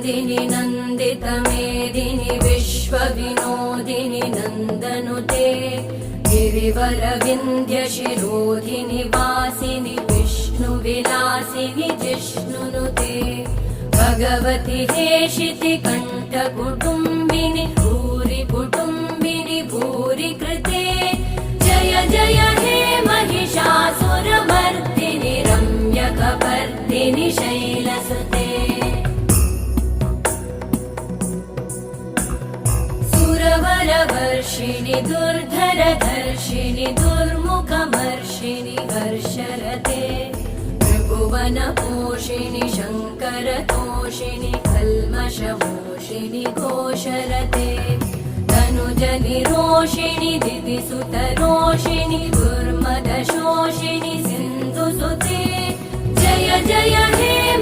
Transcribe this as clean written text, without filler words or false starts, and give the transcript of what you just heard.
नन्दिनि नन्दितमेदिनि विश्वविनोदिनि नन्दनुते गिरिवरविन्ध्यशिरोधिनि वासिनि विष्णुविलासिनि जिष्णुनुते भगवति हेशिति कण्ठकुटुम्बिनि भूरि कुटुम्बिनि भूरि कृते जय जय हे महिषासुरमर्दिनि रम्यकपर्दिनि शैलसुते सुरवरवर्षिणि दुर्धरधर्षिणि दुर्मुखमर्षिणि हर्षरते त्रिभुवनपोषिणि शङ्करतोषिणि कल्मषमोषिणि घोषरते तनुजनिरोषिणि दिदिसुतरोषिणि दुर्मदशोषिणि सिन्धुसुते जय जय हे